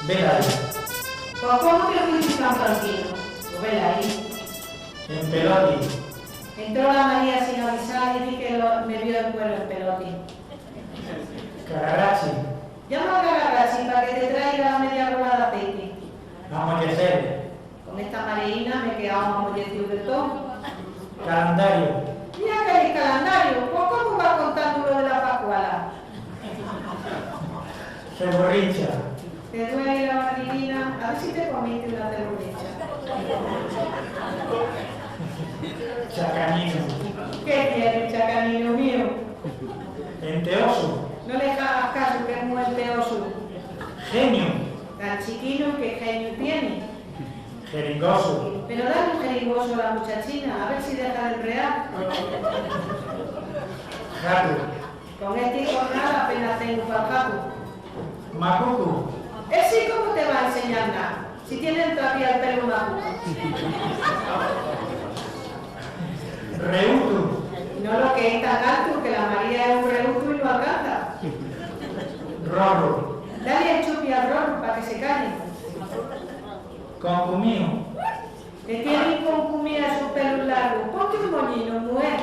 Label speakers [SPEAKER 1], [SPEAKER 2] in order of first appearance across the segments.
[SPEAKER 1] Vela ahí.
[SPEAKER 2] Pues ¿cómo que fuiste tan tranquilo? Pues vela ahí.
[SPEAKER 1] En peloti.
[SPEAKER 2] Entró la María sin avisar y vi que me vio el cuero en peloti.
[SPEAKER 1] Cararachi.
[SPEAKER 2] Llama a Garagachi para que te traiga media rola de aceite.
[SPEAKER 1] Vamos a crecer.
[SPEAKER 2] Con esta mareína me he quedado más mollecido del todo.
[SPEAKER 1] Calendario.
[SPEAKER 2] Mira que el calendario, pues ¿cómo va contando lo de la Pascuala?
[SPEAKER 1] Ceborricha.
[SPEAKER 2] Te duele la barriguina, a ver si te comiste una cebollecha.
[SPEAKER 1] Chacanino.
[SPEAKER 2] ¿Qué quieres, chacanino mío?
[SPEAKER 1] Enteoso.
[SPEAKER 2] No le hagas caso, que es muy enteoso.
[SPEAKER 1] Genio.
[SPEAKER 2] Tan chiquino que genio tiene.
[SPEAKER 1] Jeringoso.
[SPEAKER 2] Pero dale un jeringoso a la muchachina, a ver si deja de enrear.
[SPEAKER 1] Gato.
[SPEAKER 2] Con este y con nada apenas tengo para el gato.
[SPEAKER 1] Macuco.
[SPEAKER 2] Ese cómo te va a enseñar nada, si tienen todavía el pelo macuco.
[SPEAKER 1] Reuto.
[SPEAKER 2] No lo que es tan alto, que la María es un reuto y lo alcanza.
[SPEAKER 1] Rorro.
[SPEAKER 2] Dale el chupi al rorro para que se calle.
[SPEAKER 1] Concumío.
[SPEAKER 2] Que tiene concumida su pelo largo. Ponte un moñino, mujer.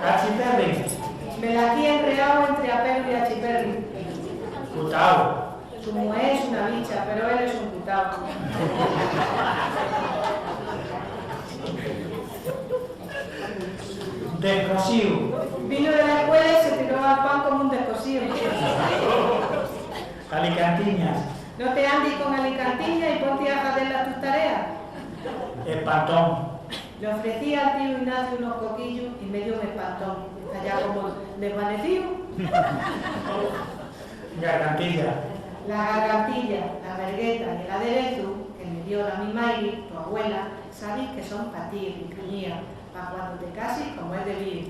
[SPEAKER 1] Cachiperri.
[SPEAKER 2] Me la aquí enredado entre apelo y achiperri.
[SPEAKER 1] Cutao.
[SPEAKER 2] Su mujer es una bicha, pero él es un putao.
[SPEAKER 1] Descosivo.
[SPEAKER 2] Vino de la escuela y se tiró al pan como un descosido.
[SPEAKER 1] Alicantiñas.
[SPEAKER 2] No te andes con alicantiña y ponte a hacer tus tareas.
[SPEAKER 1] Espantón.
[SPEAKER 2] Le ofrecí al tío Ignacio unos coquillos y me dio un espantón. Allá como desvanecido.
[SPEAKER 1] Gargantilla.
[SPEAKER 2] La gargantilla, la vergueta y el aderezo que me dio la mi Mayri, tu abuela, sabéis que son para ti, picañía, para cuando te cases como es debido.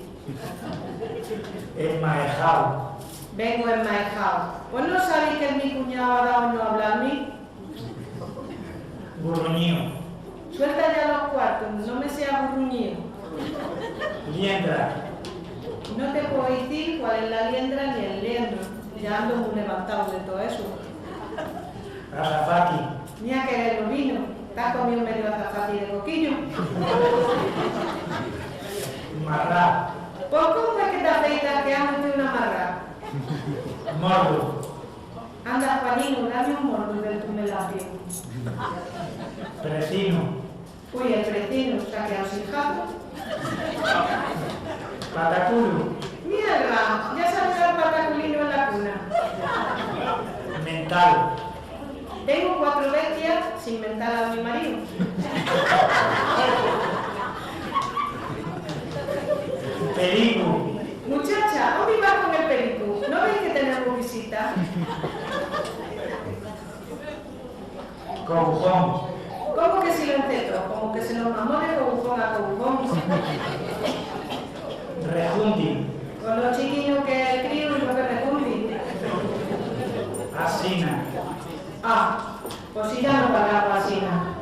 [SPEAKER 1] Esmaejao.
[SPEAKER 2] Vengo enmaejado. Pues no sabéis que mi cuñado ha dado no habla a mí.
[SPEAKER 1] Burruñío.
[SPEAKER 2] Suelta ya los cuartos, no me seas burruñío.
[SPEAKER 1] Liendra.
[SPEAKER 2] No te puedo decir cuál es la liendra ni el liendro. Ya ando muy levantado de todo eso.
[SPEAKER 1] Azafati.
[SPEAKER 2] Ni a querer los vinos. ¿Te has comido medio azafati de coquillo?
[SPEAKER 1] Marrá.
[SPEAKER 2] Pues ¿cómo es que te afeitas que has metido una marra?
[SPEAKER 1] Mordo.
[SPEAKER 2] Anda, Juanino, dame un mordo del tu melapio.
[SPEAKER 1] Precino.
[SPEAKER 2] Uy, el precino se ha quedado sin jato.
[SPEAKER 1] Patacuro.
[SPEAKER 2] Mierda, ya salió el pataculino en la cuna.
[SPEAKER 1] Mental.
[SPEAKER 2] Tengo 4 bestias sin mental a mi marido.
[SPEAKER 1] Perico.
[SPEAKER 2] Muchacha, ¿dónde vas con el perico? ¿No ves que tenemos visita?
[SPEAKER 1] Cobujón.
[SPEAKER 2] ¿Cómo que silenceto? Como que se nos mamó de cobujón a cobujón.
[SPEAKER 1] Rejunti.
[SPEAKER 2] Con los chiquillos que el crío y lo que rejundi.
[SPEAKER 1] Asina.
[SPEAKER 2] Ah, pues si ya no pagaba asina.